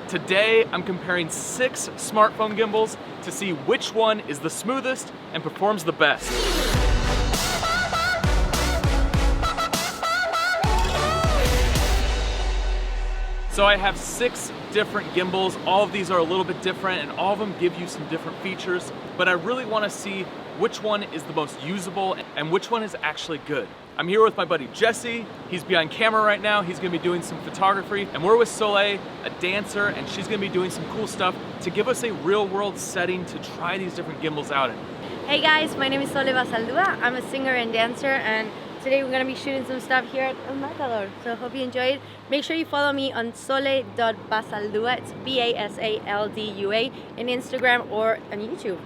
Today, I'm comparing 6 smartphone gimbals to see which one is the smoothest and performs the best. So I have 6 different gimbals. All of these are a little bit different and all of them give you some different features, but I really want to see which one is the most usable and which one is actually good. I'm here with my buddy Jesse. He's behind camera right now. He's gonna be doing some photography, and we're with Soleil, a dancer, and she's gonna be doing some cool stuff to give us a real world setting to try these different gimbals out in. Hey guys, my name is Soleil Basaldua. I'm a singer and dancer, and today we're gonna be shooting some stuff here at El Matador. So hope you enjoy it. Make sure you follow me on soleil.basaldua. It's B-A-S-A-L-D-U-A in Instagram or on YouTube.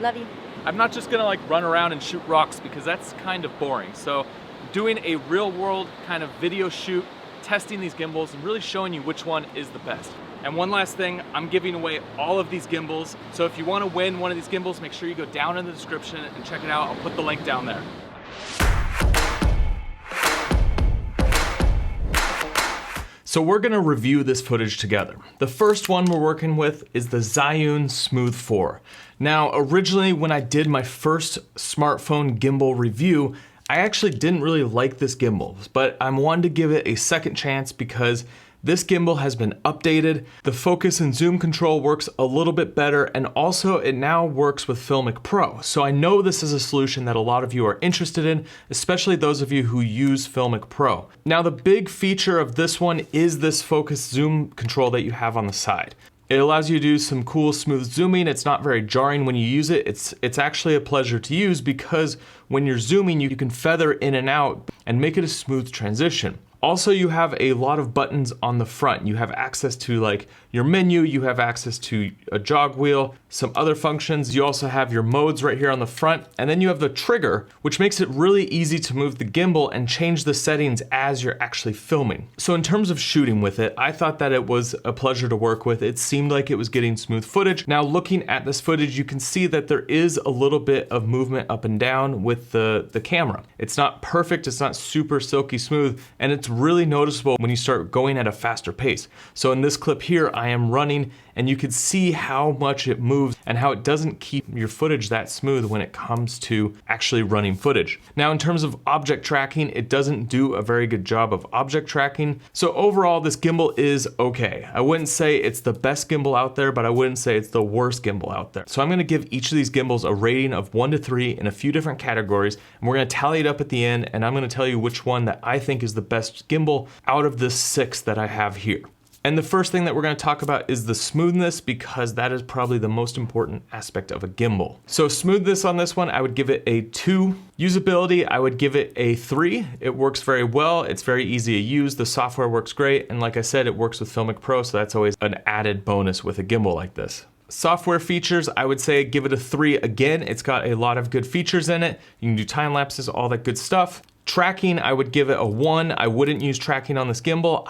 Love you. I'm not just gonna like run around and shoot rocks because that's kind of boring. So doing a real world kind of video shoot, testing these gimbals and really showing you which one is the best. And one last thing, I'm giving away all of these gimbals. So if you wanna win one of these gimbals, make sure you go down in the description and check it out. I'll put the link down there. So we're gonna review this footage together. The first one we're working with is the Zhiyun Smooth 4. Now, originally when I did my first smartphone gimbal review, I actually didn't really like this gimbal, but I wanted to give it a second chance because this gimbal has been updated. The focus and zoom control works a little bit better, and also it now works with Filmic Pro. So I know this is a solution that a lot of you are interested in, especially those of you who use Filmic Pro. Now the big feature of this one is this focus zoom control that you have on the side. It allows you to do some cool smooth zooming. It's not very jarring when you use it. It's actually a pleasure to use because when you're zooming, you can feather in and out and make it a smooth transition. Also, you have a lot of buttons on the front. You have access to like your menu, you have access to a jog wheel, some other functions. You also have your modes right here on the front, and then you have the trigger, which makes it really easy to move the gimbal and change the settings as you're actually filming. So in terms of shooting with it, I thought that it was a pleasure to work with. It seemed like it was getting smooth footage. Now looking at this footage, you can see that there is a little bit of movement up and down with the camera. It's not perfect, it's not super silky smooth, and it's really noticeable when you start going at a faster pace. So in this clip here, I am running and you can see how much it moves and how it doesn't keep your footage that smooth when it comes to actually running footage. Now in terms of object tracking, it doesn't do a very good job of object tracking. So overall, this gimbal is okay. I wouldn't say it's the best gimbal out there, but I wouldn't say it's the worst gimbal out there. So I'm gonna give each of these gimbals a rating of 1 to 3 in a few different categories, and we're gonna tally it up at the end, and I'm gonna tell you which one that I think is the best gimbal out of the 6 that I have here. And the first thing that we're gonna talk about is the smoothness, because that is probably the most important aspect of a gimbal. So smoothness on this one, I would give it a 2. Usability, I would give it a 3. It works very well, it's very easy to use, the software works great, and like I said, it works with Filmic Pro, so that's always an added bonus with a gimbal like this. Software features, I would say give it a 3 again. It's got a lot of good features in it. You can do time lapses, all that good stuff. Tracking, I would give it a 1. I wouldn't use tracking on this gimbal.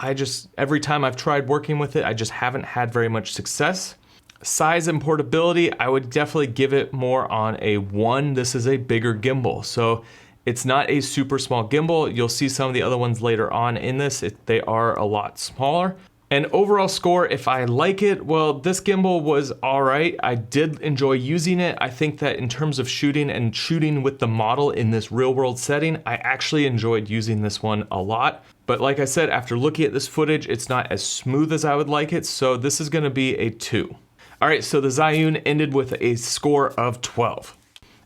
Every time I've tried working with it, I just haven't had very much success. Size and portability, I would definitely give it more on a 1. This is a bigger gimbal, so it's not a super small gimbal. You'll see some of the other ones later on in this. They are a lot smaller. And overall score, if I like it, well, this gimbal was all right. I did enjoy using it. I think that in terms of shooting and shooting with the model in this real world setting, I actually enjoyed using this one a lot. But like I said, after looking at this footage, it's not as smooth as I would like it. So this is gonna be a 2. All right, so the Zhiyun ended with a score of 12.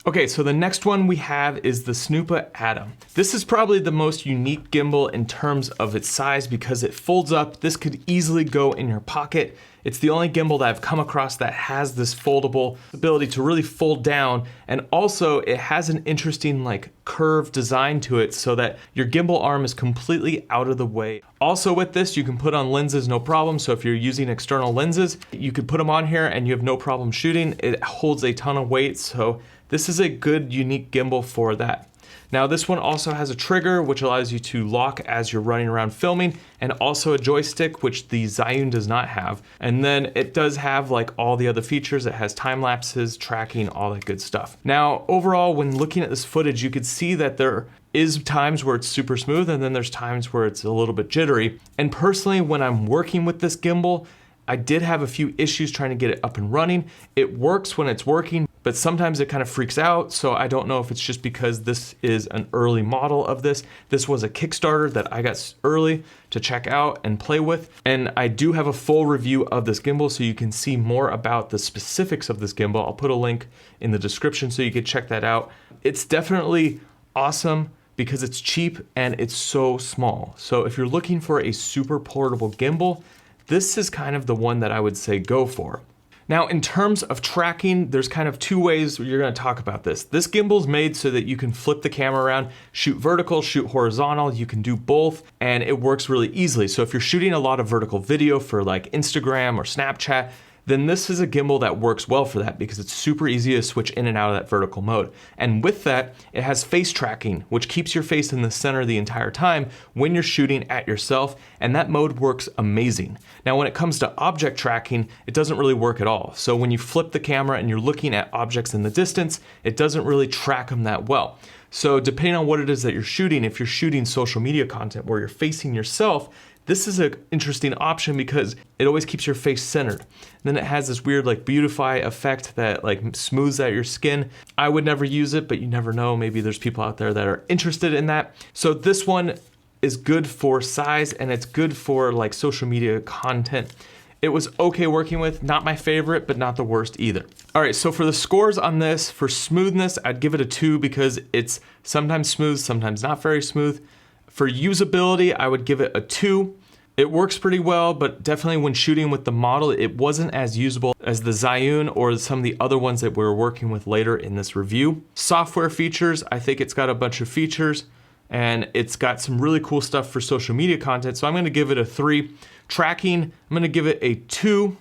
Okay, so the next one we have is the Snoopa Atom. This is probably the most unique gimbal in terms of its size because it folds up. This could easily go in your pocket. It's the only gimbal that I've come across that has this foldable ability to really fold down, and also it has an interesting like curved design to it so that your gimbal arm is completely out of the way. Also with this, you can put on lenses no problem. So if you're using external lenses, you could put them on here and you have no problem shooting. It holds a ton of weight, so this is a good, unique gimbal for that. Now this one also has a trigger which allows you to lock as you're running around filming, and also a joystick, which the Zhiyun does not have. And then it does have like all the other features. It has time lapses, tracking, all that good stuff. Now overall, when looking at this footage, you could see that there is times where it's super smooth and then there's times where it's a little bit jittery. And personally, when I'm working with this gimbal, I did have a few issues trying to get it up and running. It works when it's working, but sometimes it kind of freaks out. So I don't know if it's just because this is an early model of this. This was a Kickstarter that I got early to check out and play with. And I do have a full review of this gimbal so you can see more about the specifics of this gimbal. I'll put a link in the description so you can check that out. It's definitely awesome because it's cheap and it's so small. So if you're looking for a super portable gimbal, this is kind of the one that I would say go for. Now, in terms of tracking, there's kind of two ways you're gonna talk about this. This gimbal's made so that you can flip the camera around, shoot vertical, shoot horizontal, you can do both, and it works really easily. So if you're shooting a lot of vertical video for like Instagram or Snapchat, then this is a gimbal that works well for that because it's super easy to switch in and out of that vertical mode. And with that, it has face tracking, which keeps your face in the center the entire time when you're shooting at yourself, and that mode works amazing. Now, when it comes to object tracking, it doesn't really work at all. So when you flip the camera and you're looking at objects in the distance, it doesn't really track them that well. So depending on what it is that you're shooting, if you're shooting social media content where you're facing yourself, this is an interesting option because it always keeps your face centered. And then it has this weird like beautify effect that like smooths out your skin. I would never use it, but you never know. Maybe there's people out there that are interested in that. So this one is good for size and it's good for like social media content. It was okay working with, not my favorite, but not the worst either. All right, so for the scores on this, for smoothness, I'd give it a 2 because it's sometimes smooth, sometimes not very smooth. For usability, I would give it a 2. It works pretty well, but definitely when shooting with the model, it wasn't as usable as the Zhiyun or some of the other ones that we were working with later in this review. Software features, I think it's got a bunch of features and it's got some really cool stuff for social media content, so I'm gonna give it a 3. Tracking, I'm gonna give it a 2.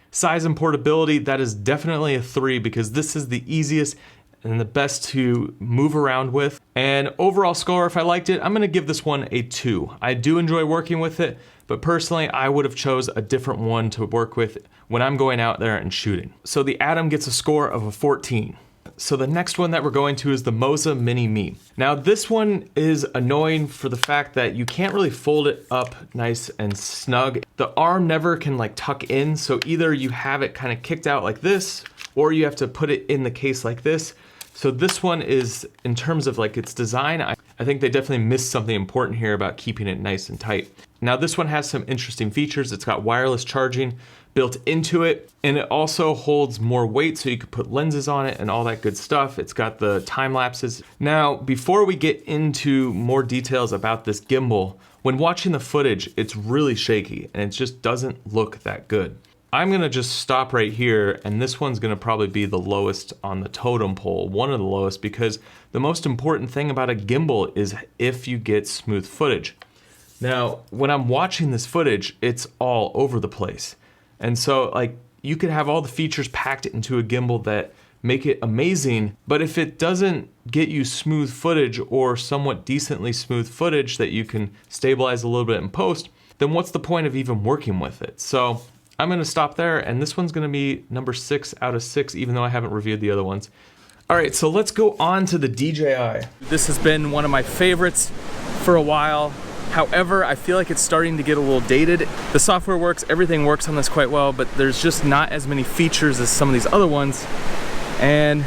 Size and portability, that is definitely a 3 because this is the easiest and the best to move around with. And overall score, if I liked it, I'm gonna give this one a 2. I do enjoy working with it, but personally, I would have chose a different one to work with when I'm going out there and shooting. So the Atom gets a score of a 14. So the next one that we're going to is the Movi MiniMe. Now this one is annoying for the fact that you can't really fold it up nice and snug. The arm never can like tuck in, so either you have it kind of kicked out like this, or you have to put it in the case like this. So this one is, in terms of like its design, I think they definitely missed something important here about keeping it nice and tight. Now this one has some interesting features. It's got wireless charging built into it, and it also holds more weight so you could put lenses on it and all that good stuff. It's got the time lapses. Now, before we get into more details about this gimbal, when watching the footage, it's really shaky and it just doesn't look that good. I'm gonna just stop right here, and this one's gonna probably be the lowest on the totem pole, one of the lowest, because the most important thing about a gimbal is if you get smooth footage. Now, when I'm watching this footage, it's all over the place. And so like you could have all the features packed into a gimbal that make it amazing, but if it doesn't get you smooth footage or somewhat decently smooth footage that you can stabilize a little bit in post, then what's the point of even working with it? So I'm gonna stop there, and this one's gonna be number 6 out of 6, even though I haven't reviewed the other ones. All right, so let's go on to the DJI. This has been one of my favorites for a while. However, I feel like it's starting to get a little dated. The software works, everything works on this quite well, but there's just not as many features as some of these other ones. And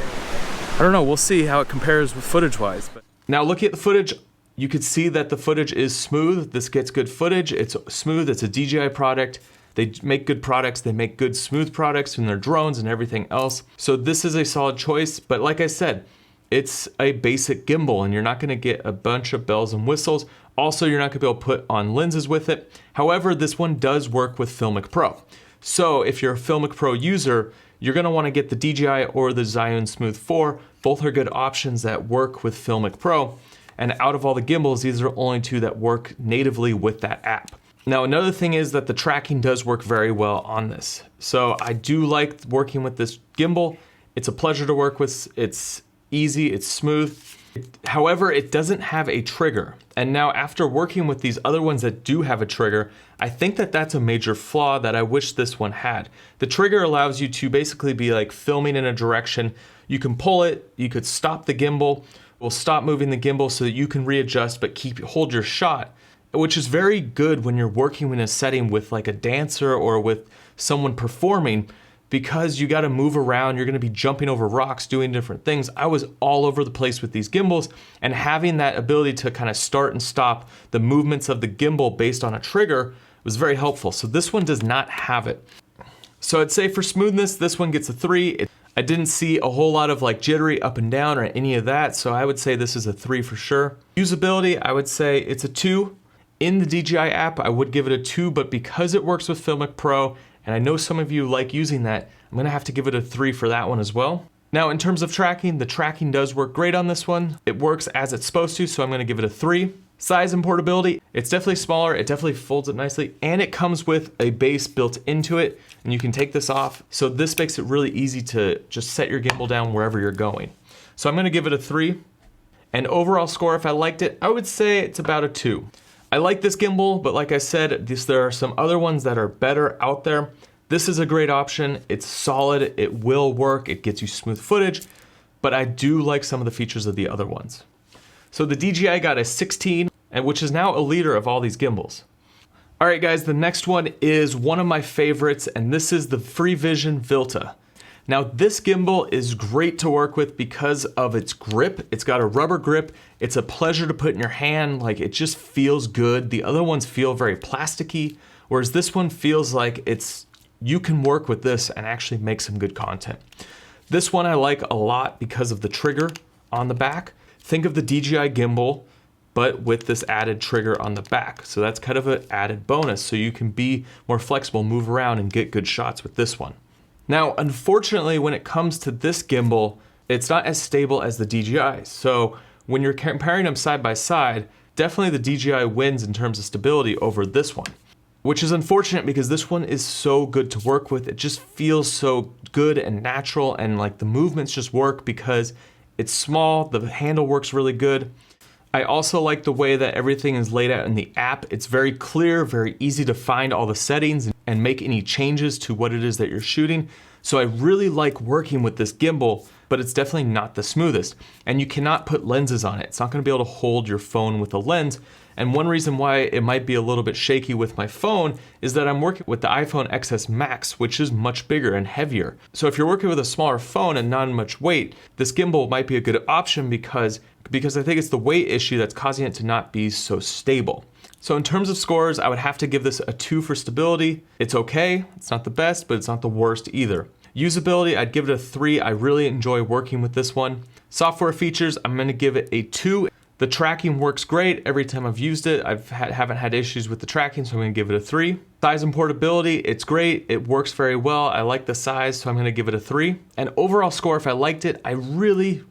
I don't know, we'll see how it compares with footage-wise. Now looking at the footage, you could see that the footage is smooth. This gets good footage, it's smooth, it's a DJI product. They make good products, they make good smooth products in their drones and everything else. So this is a solid choice, but like I said, it's a basic gimbal and you're not gonna get a bunch of bells and whistles. Also, you're not gonna be able to put on lenses with it. However, this one does work with Filmic Pro. So if you're a Filmic Pro user, you're gonna wanna get the DJI or the Zhiyun Smooth 4. Both are good options that work with Filmic Pro. And out of all the gimbals, these are only 2 that work natively with that app. Now, another thing is that the tracking does work very well on this. So I do like working with this gimbal. It's a pleasure to work with. It's easy, it's smooth. However, it doesn't have a trigger. And now after working with these other ones that do have a trigger, I think that that's a major flaw that I wish this one had. The trigger allows you to basically be like filming in a direction. You can pull it, you could stop the gimbal, we'll stop moving the gimbal so that you can readjust but hold your shot. which is very good when you're working in a setting with like a dancer or with someone performing, because you got to move around, you're going to be jumping over rocks, doing different things. I was all over the place with these gimbals, and having that ability to kind of start and stop the movements of the gimbal based on a trigger was very helpful. So this one does not have it. So I'd say for smoothness, this one gets a 3. I didn't see a whole lot of like jittery up and down or any of that, so I would say this is a 3 for sure. Usability, I would say it's a 2. In the DJI app, I would give it a 2, but because it works with Filmic Pro, and I know some of you like using that, I'm gonna have to give it a 3 for that one as well. Now, in terms of tracking, the tracking does work great on this one. It works as it's supposed to, so I'm gonna give it a 3. Size and portability, it's definitely smaller, it definitely folds up nicely, and it comes with a base built into it, and you can take this off. So this makes it really easy to just set your gimbal down wherever you're going. So I'm gonna give it a 3. And overall score, if I liked it, I would say it's about a 2. I like this gimbal, but like I said, there are some other ones that are better out there. This is a great option. It's solid, it will work, it gets you smooth footage, but I do like some of the features of the other ones. So the DJI got a 16, and which is now a leader of all these gimbals. All right guys, the next one is one of my favorites, and this is the FreeVision Vilta. Now this gimbal is great to work with because of its grip. It's got a rubber grip. It's a pleasure to put in your hand. Like, it just feels good. The other ones feel very plasticky, whereas this one feels like you can work with this and actually make some good content. This one I like a lot because of the trigger on the back. Think of the DJI gimbal, but with this added trigger on the back. So that's kind of an added bonus, so you can be more flexible, move around, and get good shots with this one. Now, unfortunately, when it comes to this gimbal, it's not as stable as the DJI. So when you're comparing them side by side, definitely the DJI wins in terms of stability over this one, which is unfortunate because this one is so good to work with. It just feels so good and natural, and like the movements just work because it's small, the handle works really good. I also like the way that everything is laid out in the app. It's very clear, very easy to find all the settings and make any changes to what it is that you're shooting. So I really like working with this gimbal, but it's definitely not the smoothest. And you cannot put lenses on it. It's not gonna be able to hold your phone with a lens. And one reason why it might be a little bit shaky with my phone is that I'm working with the iPhone XS Max, which is much bigger and heavier. So if you're working with a smaller phone and not much weight, this gimbal might be a good option because I think it's the weight issue that's causing it to not be so stable. So in terms of scores, I would have to give this a 2 for stability. It's okay, it's not the best, but it's not the worst either. Usability, I'd give it a 3. I really enjoy working with this one. Software features, I'm gonna give it a 2. The tracking works great. Every time I've used it, haven't had issues with the tracking, so I'm gonna give it a 3. Size and portability, it's great. It works very well. I like the size, so I'm gonna give it a 3. And overall score, if I liked it,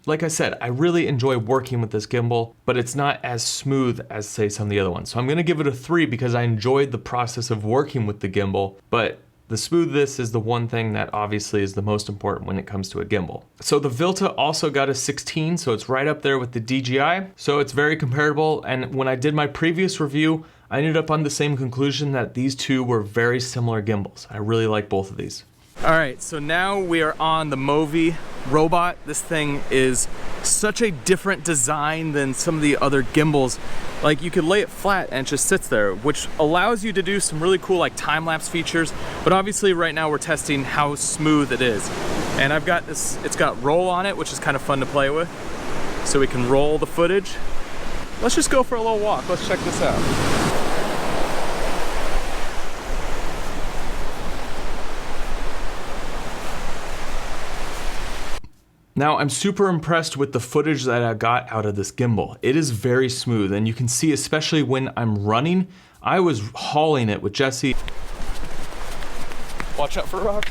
like I said, I really enjoy working with this gimbal, but it's not as smooth as, say, some of the other ones. So I'm gonna give it a 3 because I enjoyed the process of working with the gimbal, but the smoothness is the one thing that obviously is the most important when it comes to a gimbal. So the Vilta also got a 16, so it's right up there with the DJI. So it's very comparable, and when I did my previous review, I ended up on the same conclusion that these two were very similar gimbals. I really like both of these. All right, so now we are on the Movi Robot. This thing is such a different design than some of the other gimbals. Like, you could lay it flat and it just sits there, which allows you to do some really cool like time-lapse features. But obviously right now we're testing how smooth it is. And I've got this, it's got roll on it, which is kind of fun to play with. So we can roll the footage. Let's just go for a little walk. Let's check this out. Now, I'm super impressed with the footage that I got out of this gimbal. It is very smooth, and you can see, especially when I'm running, I was hauling it with Jesse. Watch out for a rock.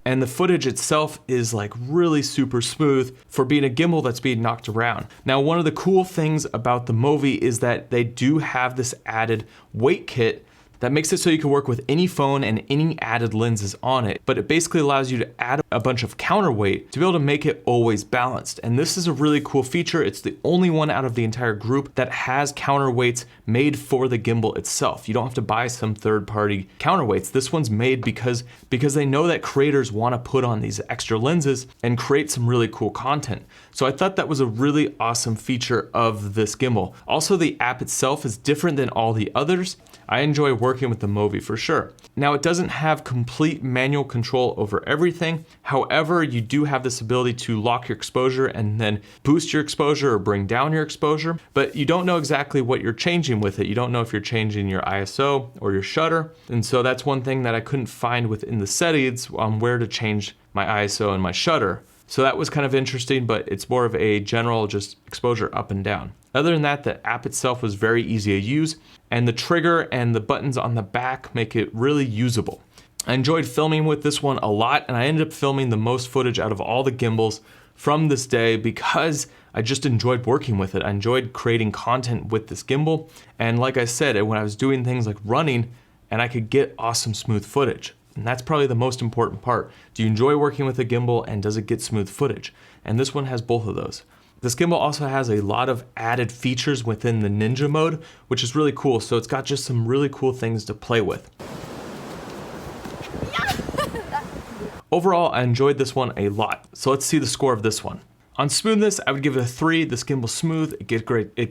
And the footage itself is like really super smooth for being a gimbal that's being knocked around. Now, one of the cool things about the Movi is that they do have this added weight kit that makes it so you can work with any phone and any added lenses on it, but it basically allows you to add a bunch of counterweight to be able to make it always balanced. And this is a really cool feature. It's the only one out of the entire group that has counterweights made for the gimbal itself. You don't have to buy some third-party counterweights. This one's made because they know that creators want to put on these extra lenses and create some really cool content. So I thought that was a really awesome feature of this gimbal. Also, the app itself is different than all the others. I enjoy working with the Movi for sure. Now, it doesn't have complete manual control over everything. However, you do have this ability to lock your exposure and then boost your exposure or bring down your exposure, but you don't know exactly what you're changing with it. You don't know if you're changing your ISO or your shutter. And so that's one thing that I couldn't find within the settings on where to change my ISO and my shutter. So that was kind of interesting, but it's more of a general just exposure up and down. Other than that, the app itself was very easy to use, and the trigger and the buttons on the back make it really usable. I enjoyed filming with this one a lot, and I ended up filming the most footage out of all the gimbals from this day because I just enjoyed working with it. I enjoyed creating content with this gimbal, and like I said, when I was doing things like running, and I could get awesome smooth footage. And that's probably the most important part. Do you enjoy working with a gimbal, and does it get smooth footage? And this one has both of those. This gimbal also has a lot of added features within the ninja mode, which is really cool. So it's got just some really cool things to play with. Overall, I enjoyed this one a lot. So let's see the score of this one. On smoothness, I would give it a 3. This gimbal's smooth, it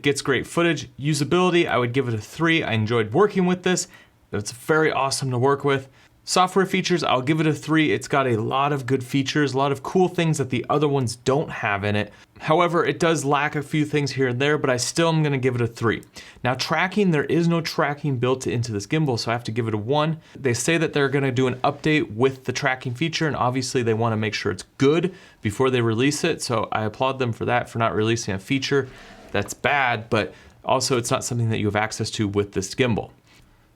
gets great footage. Usability, I would give it a 3. I enjoyed working with this. It's very awesome to work with. Software features, I'll give it a 3. It's got a lot of good features, a lot of cool things that the other ones don't have in it. However, it does lack a few things here and there, but I still am gonna give it a 3. Now tracking, there is no tracking built into this gimbal, so I have to give it a 1. They say that they're gonna do an update with the tracking feature, and obviously they wanna make sure it's good before they release it, so I applaud them for that, for not releasing a feature that's bad, but also it's not something that you have access to with this gimbal.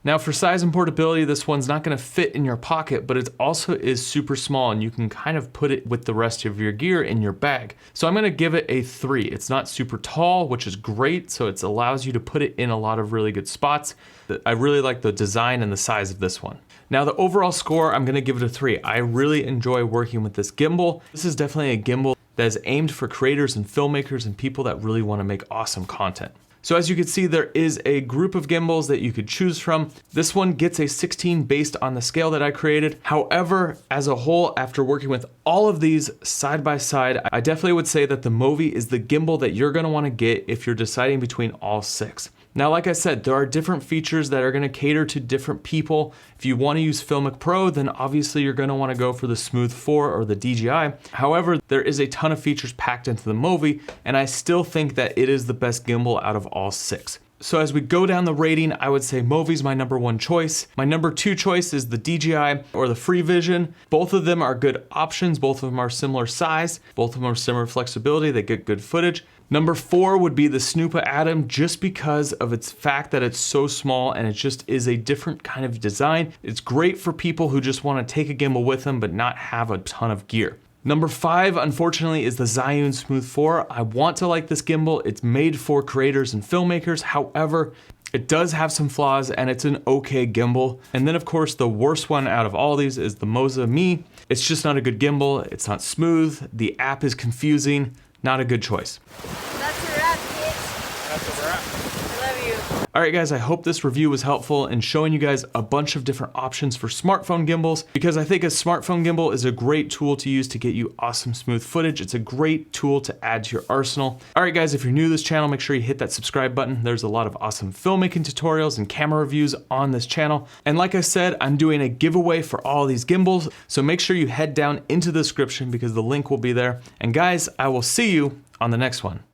Now for size and portability, this one's not gonna fit in your pocket, but it also is super small and you can kind of put it with the rest of your gear in your bag. So I'm gonna give it a 3. It's not super tall, which is great, so it allows you to put it in a lot of really good spots. I really like the design and the size of this one. Now the overall score, I'm gonna give it a 3. I really enjoy working with this gimbal. This is definitely a gimbal that is aimed for creators and filmmakers and people that really wanna make awesome content. So as you can see, there is a group of gimbals that you could choose from. This one gets a 16 based on the scale that I created. However, as a whole, after working with all of these side by side, I definitely would say that the Movi is the gimbal that you're gonna wanna get if you're deciding between all 6. Now, like I said, there are different features that are gonna cater to different people. If you wanna use Filmic Pro, then obviously you're gonna wanna go for the Smooth 4 or the DJI. However, there is a ton of features packed into the Movi, and I still think that it is the best gimbal out of all 6. So as we go down the rating, I would say Movi's my number 1 choice. My number 2 choice is the DJI or the Free Vision. Both of them are good options. Both of them are similar size. Both of them are similar flexibility. They get good footage. Number 4 would be the Snoopa Atom, just because of its fact that it's so small and it just is a different kind of design. It's great for people who just want to take a gimbal with them but not have a ton of gear. Number 5, unfortunately, is the Zhiyun Smooth 4. I want to like this gimbal. It's made for creators and filmmakers. However, it does have some flaws and it's an okay gimbal. And then of course, the worst one out of all these is the Movi MiniMe. It's just not a good gimbal. It's not smooth. The app is confusing. Not a good choice. That's a wrap, kids. That's a wrap. I love you. All right, guys, I hope this review was helpful in showing you guys a bunch of different options for smartphone gimbals, because I think a smartphone gimbal is a great tool to use to get you awesome smooth footage. It's a great tool to add to your arsenal. All right, guys, if you're new to this channel, make sure you hit that subscribe button. There's a lot of awesome filmmaking tutorials and camera reviews on this channel. And like I said, I'm doing a giveaway for all these gimbals, so make sure you head down into the description because the link will be there. And guys, I will see you on the next one.